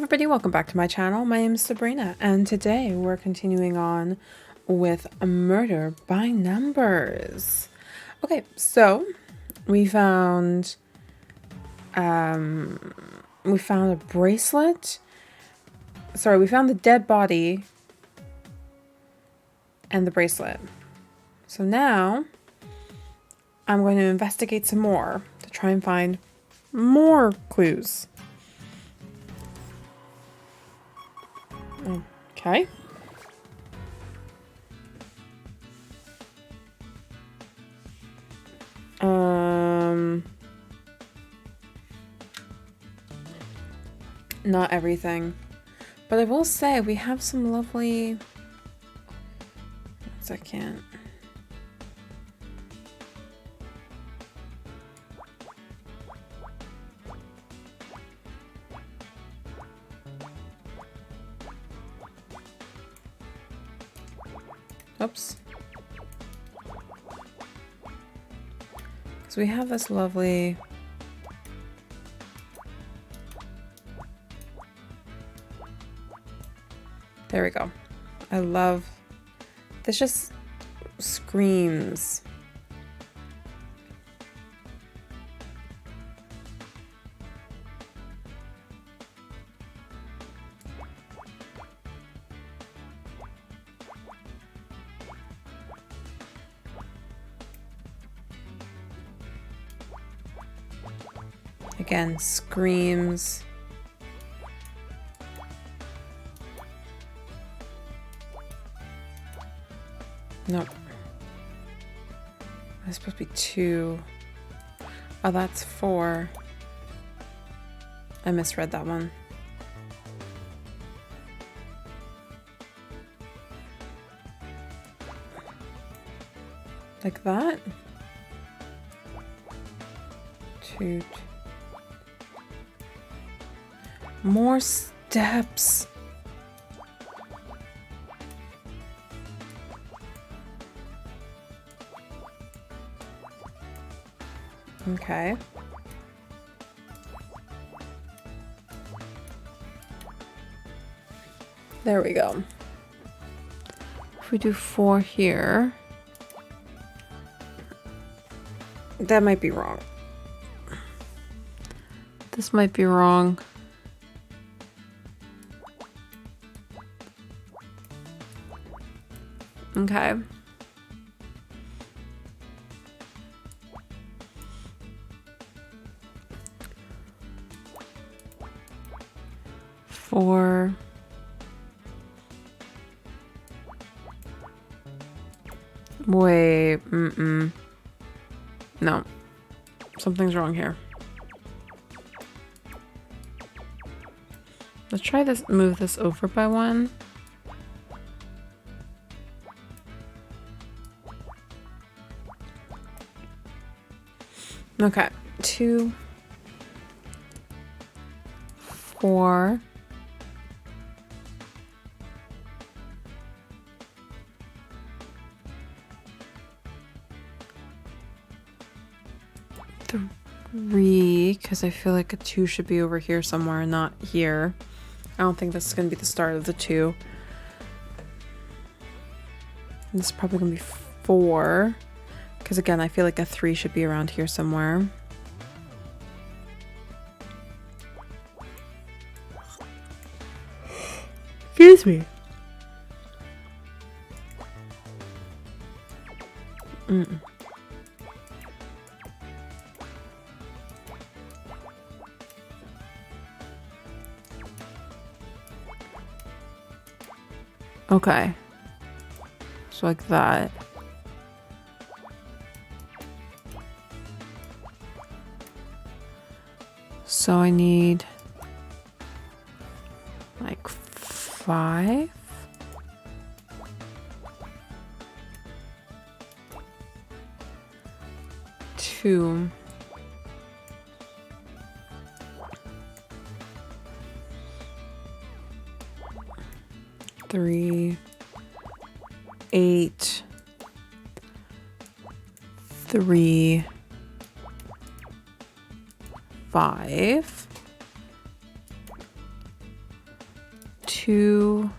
everybody, welcome back to my channel. My name is Sabrina and today we're continuing on with Murder by Numbers. Okay, so we found a bracelet. Sorry, we found the dead body and the bracelet. So now I'm going to investigate some more to try and find more clues. Okay. Not everything. But I will say we have some lovely... 1 second. Oops. So we have this lovely... There we go. I love... This just screams. Again, screams. Nope. That's supposed to be 2. Oh, that's 4. I misread that one. Like that? 2. More steps. Okay. There we go. If we do 4 here, that might be wrong. This might be wrong. Okay. Four. Wait, no. Something's wrong here. Let's try this, move this over by 1. Okay, 2, 4. Because I feel like a 2 should be over here somewhere, not here. I don't think this is going to be the start of the 2. This is probably going to be 4. Because again, I feel like a 3 should be around here somewhere. Excuse me. Okay. So like that. So I need like 5. Two. 3, 8, 3, 5, 2,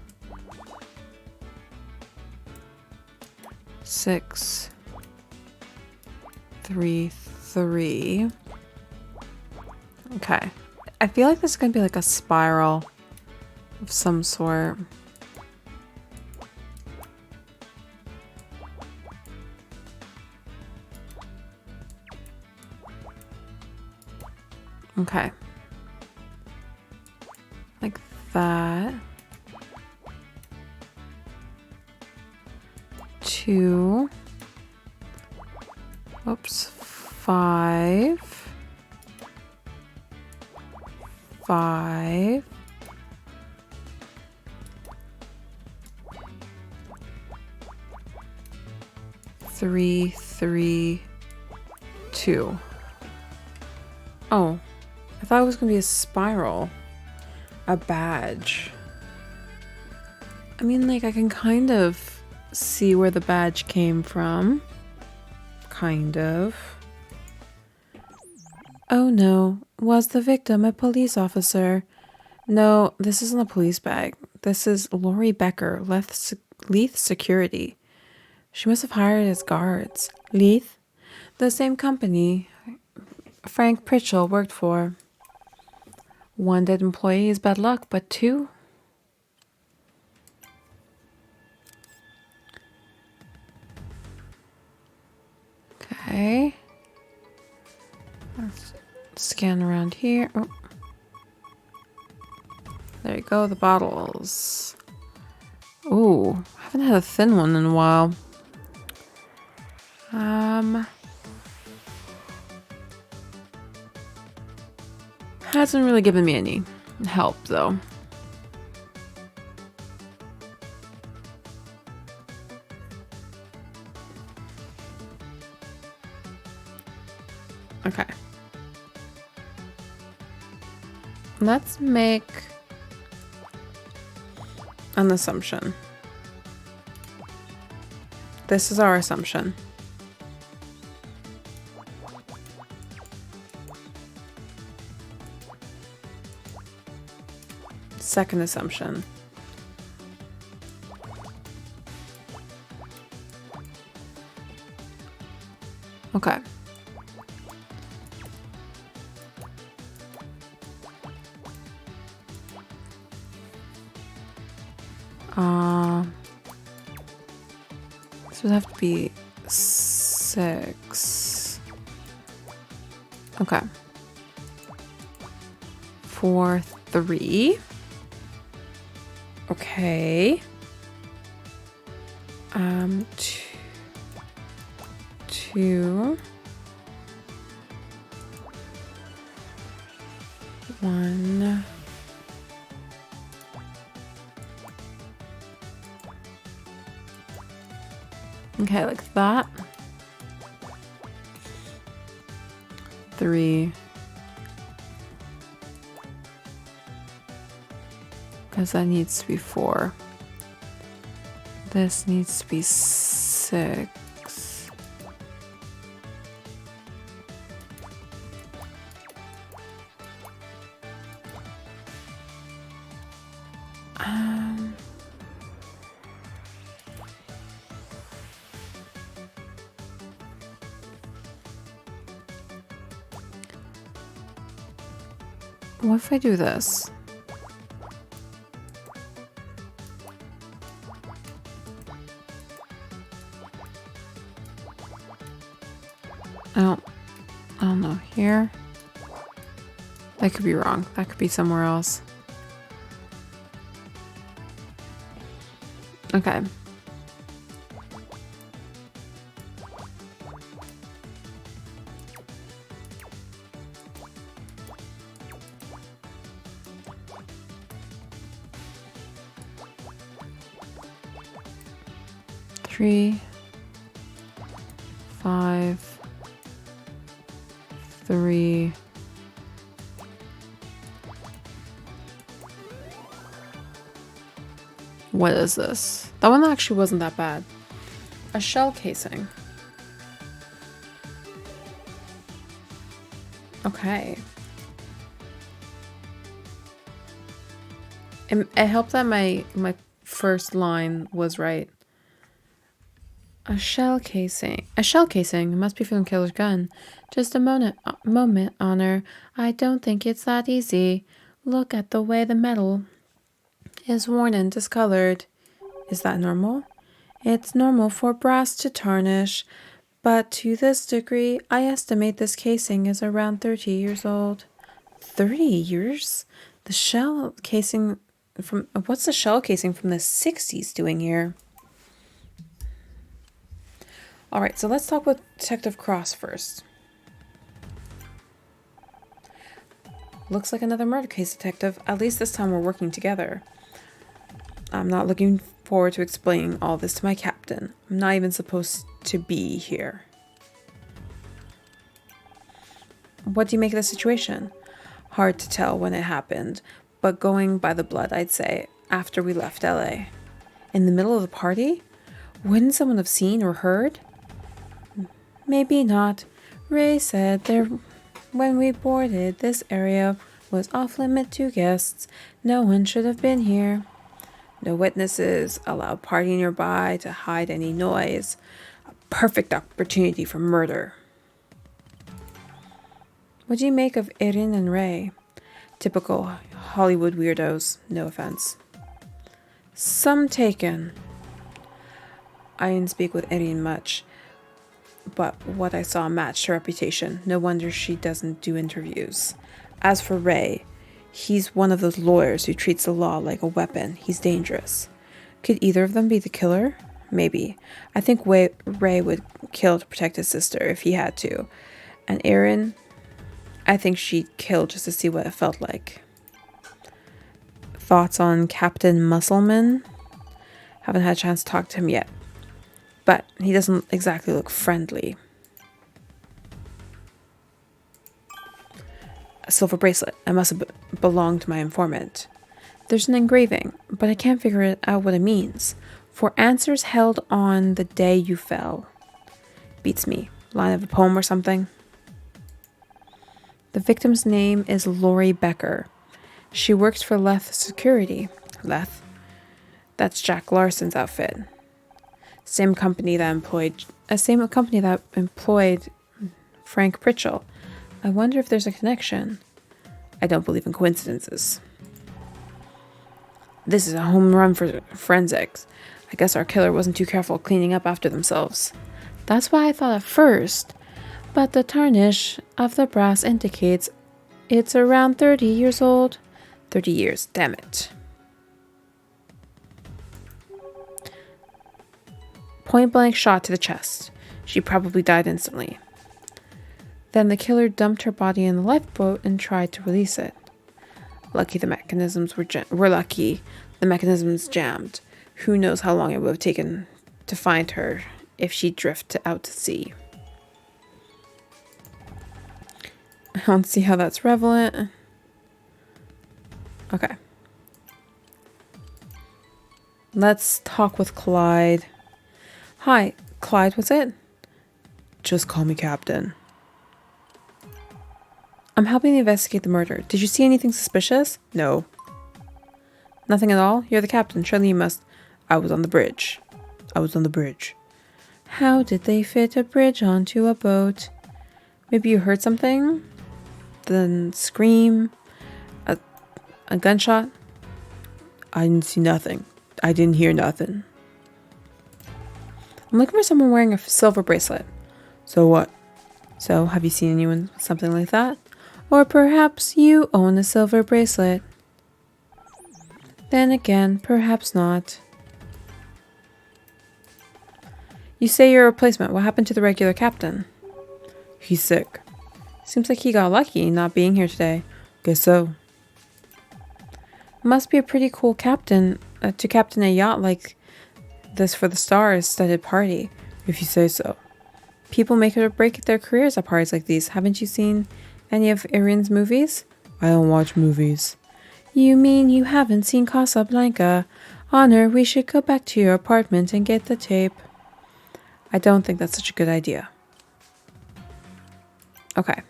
6, 3, 3. Okay. I feel like this is gonna be like a spiral of some sort. Okay. Like that. 2. Whoops. 5. 5. 3, 3, 2. Oh, I thought it was gonna be a spiral. A badge. I mean, like, I can kind of see where the badge came from. Kind of. Oh no, was the victim a police officer? No, this isn't a police bag. This is Lori Becker, Leith Security. She must have hired as guards. Leith? The same company Frank Pritchell worked for. 1 dead employee is bad luck, but 2? Okay. Let's scan around here. Oh. There you go, the bottles. Ooh, I haven't had a thin one in a while. Hasn't really given me any help though. Okay. Let's make an assumption. This is our assumption. Second assumption. Okay. This would have to be 6. Okay. 4, 3. Okay. 2, 1. Okay, like that. 3. Because that needs to be 4. This needs to be 6. What if I do this? I don't know. Here? That could be wrong. That could be somewhere else. Okay. Three, 5, 3. What is this? That one actually wasn't that bad. A shell casing. Okay. It helped that my first line was right. A shell casing. A shell casing. It must be from the killer's gun. Just a moment, Honor. I don't think it's that easy. Look at the way the metal is worn and discolored. Is that normal? It's normal for brass to tarnish, but to this degree, I estimate this casing is around 30 years old. 30 years? The shell casing from... What's the shell casing from the 60s doing here? All right, so let's talk with Detective Cross first. Looks like another murder case, Detective. At least this time we're working together. I'm not looking forward to explaining all this to my captain. I'm not even supposed to be here. What do you make of the situation? Hard to tell when it happened, but going by the blood, I'd say after we left LA. In the middle of the party? Wouldn't someone have seen or heard? Maybe not. Ray said there when we boarded, this area was off limit to guests. No one should have been here. No witnesses, a loud party nearby to hide any noise. A perfect opportunity for murder. What do you make of Erin and Ray? Typical Hollywood weirdos, no offense. Some taken. I didn't speak with Erin much, but what I saw matched her reputation. No wonder she doesn't do interviews. As for Ray, he's one of those lawyers who treats the law like a weapon. He's dangerous. Could either of them be the killer? Maybe. I think Ray would kill to protect his sister if he had to. And Erin, I think she'd kill just to see what it felt like. Thoughts on Captain Musselman? Haven't had a chance to talk to him yet, but he doesn't exactly look friendly. A silver bracelet. It must have belonged to my informant. There's an engraving, but I can't figure out what it means. For answers held on the day you fell. Beats me. Line of a poem or something. The victim's name is Lori Becker. She works for Leth Security. Leth? That's Jack Larson's outfit. Same company that employed Frank Pritchell. I wonder if there's a connection. I don't believe in coincidences. This is a home run for forensics. I guess our killer wasn't too careful cleaning up after themselves. That's why I thought at first. But the tarnish of the brass indicates it's around 30 years old. 30 years, damn it. Point blank shot to the chest. She probably died instantly. Then the killer dumped her body in the lifeboat and tried to release it. Lucky the mechanisms were lucky. The mechanisms jammed. Who knows how long it would have taken to find her if she drifted out to sea. I don't see how that's relevant. Okay. Let's talk with Clyde. Hi, Clyde, was it? Just call me Captain. I'm helping to investigate the murder. Did you see anything suspicious? No. Nothing at all? You're the captain. Surely you must... I was on the bridge. How did they fit a bridge onto a boat? Maybe you heard something? Then scream? A gunshot? I didn't see nothing. I didn't hear nothing. I'm looking for someone wearing a silver bracelet. So what? So, have you seen anyone with something like that? Or perhaps you own a silver bracelet. Then again, perhaps not. You say you're a replacement. What happened to the regular captain? He's sick. Seems like he got lucky not being here today. Guess so. Must be a pretty cool captain to captain a yacht like this for the stars-studded party, if you say so. People make it or break their careers at parties like these. Haven't you seen any of Erin's movies? I don't watch movies. You mean you haven't seen Casablanca? Honor, we should go back to your apartment and get the tape. I don't think that's such a good idea. Okay.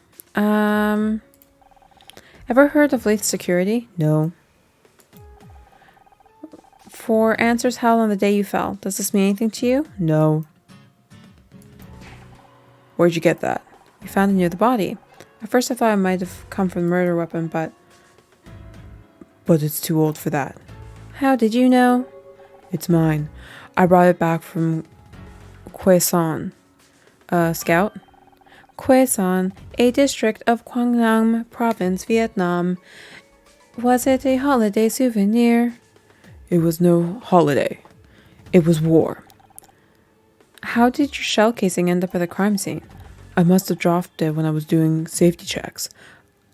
Ever heard of Leth Security? No. For answers held on the day you fell, does this mean anything to you? No. Where'd you get that? We found it near the body. At first I thought it might have come from the murder weapon, but it's too old for that. How did you know? It's mine. I brought it back from Quai Son. Scout? Quai Son, a district of Quang Nam Province, Vietnam. Was it a holiday souvenir? It was no holiday. It was war. How did your shell casing end up at the crime scene? I must have dropped it when I was doing safety checks.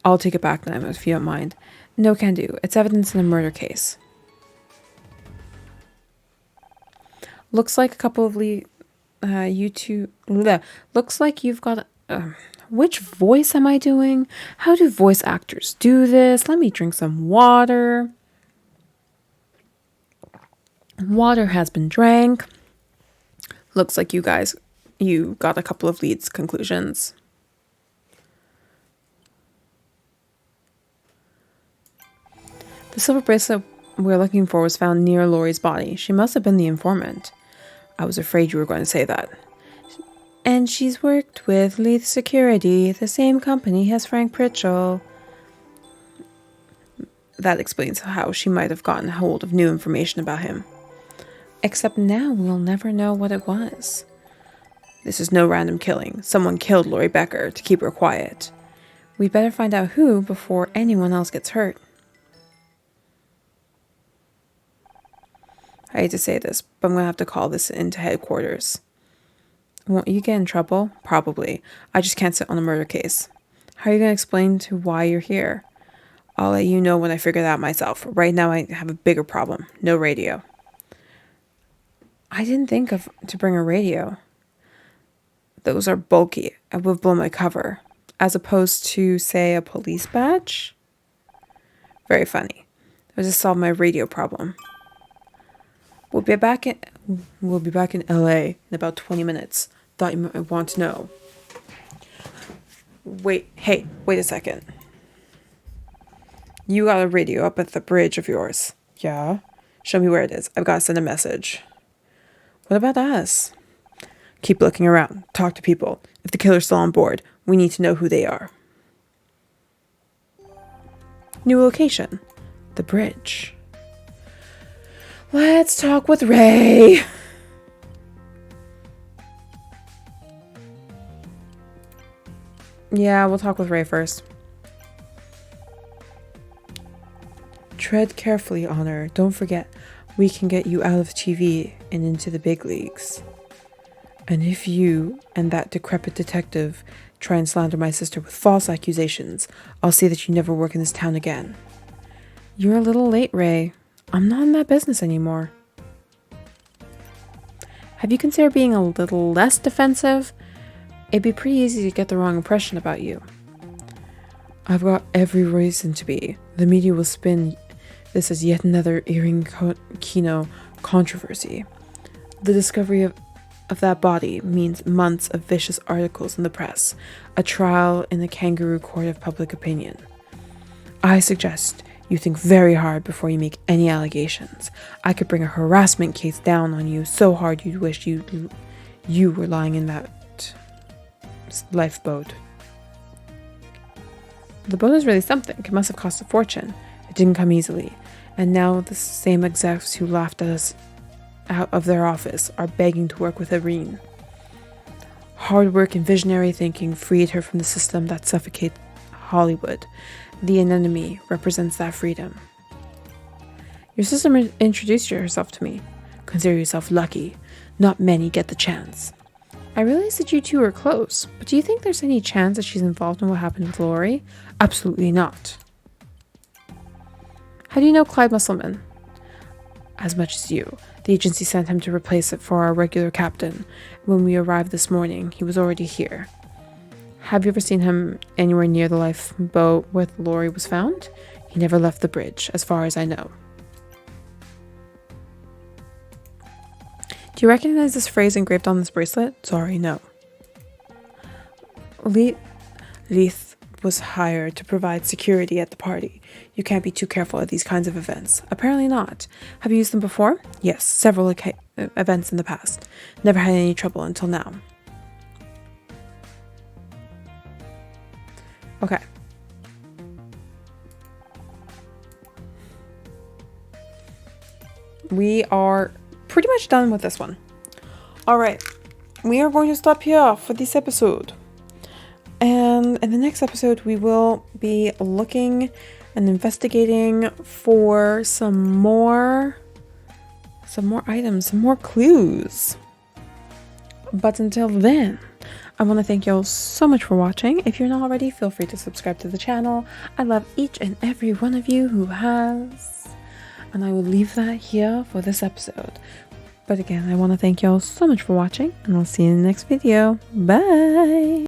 I'll take it back then, if you don't mind. No can do. It's evidence in a murder case. Looks like a couple of looks like you've got... which voice am I doing? How do voice actors do this? Let me drink some water. Water has been drank. Looks like you got a couple of leads conclusions. The silver bracelet we're looking for was found near Lori's body. She must have been the informant. I was afraid you were going to say that. And she's worked with Leith Security, the same company as Frank Pritchell. That explains how she might have gotten hold of new information about him. Except now we'll never know what it was. This is no random killing. Someone killed Lori Becker to keep her quiet. We'd better find out who before anyone else gets hurt. I hate to say this, but I'm going to have to call this into headquarters. Won't you get in trouble? Probably. I just can't sit on a murder case. How are you going to explain to why you're here? I'll let you know when I figure that out myself. Right now I have a bigger problem. No radio. I didn't think to bring a radio. Those are bulky. I would blow my cover. As opposed to, say, a police badge? Very funny. I just solved my radio problem. We'll be back in LA in about 20 minutes. Thought you might want to know. Wait a second. You got a radio up at the bridge of yours. Yeah? Show me where it is. I've got to send a message. What about us? Keep looking around. Talk to people. If the killer's still on board, we need to know who they are. New location. The bridge. Let's talk with Ray. Yeah, we'll talk with Ray first. Tread carefully, Honor. Don't forget, we can get you out of TV and into the big leagues. And if you and that decrepit detective try and slander my sister with false accusations, I'll see that you never work in this town again. You're a little late, Ray. I'm not in that business anymore. Have you considered being a little less defensive? It'd be pretty easy to get the wrong impression about you. I've got every reason to be. The media will spin this as yet another Erin Kino controversy. The discovery of that body means months of vicious articles in the press, a trial in the kangaroo court of public opinion. I suggest you think very hard before you make any allegations. I could bring a harassment case down on you so hard you'd wish you were lying in that lifeboat. The boat is really something. It must have cost a fortune. It didn't come easily. And now the same execs who laughed at us out of their office are begging to work with Irene. Hard work and visionary thinking freed her from the system that suffocates Hollywood. The anemone represents that freedom. Your sister introduced herself to me. Consider yourself lucky. Not many get the chance. I realize that you two are close, but do you think there's any chance that she's involved in what happened with Lori? Absolutely not. How do you know Clyde Musselman? As much as you. The agency sent him to replace it for our regular captain. When we arrived this morning, he was already here. Have you ever seen him anywhere near the lifeboat where Lori was found? He never left the bridge, as far as I know. Do you recognize this phrase engraved on this bracelet? Sorry, no. Leith was hired to provide security at the party. You can't be too careful at these kinds of events. Apparently not. Have you used them before? Yes, several events in the past. Never had any trouble until now. Okay. We are pretty much done with this one. All right. We are going to stop here for this episode. And in the next episode, we will be looking and investigating for some more items, some more clues. But until then, I want to thank y'all so much for watching. If you're not already, feel free to subscribe to the channel. I love each and every one of you who has. And I will leave that here for this episode. But again, I want to thank y'all so much for watching, and I'll see you in the next video. Bye!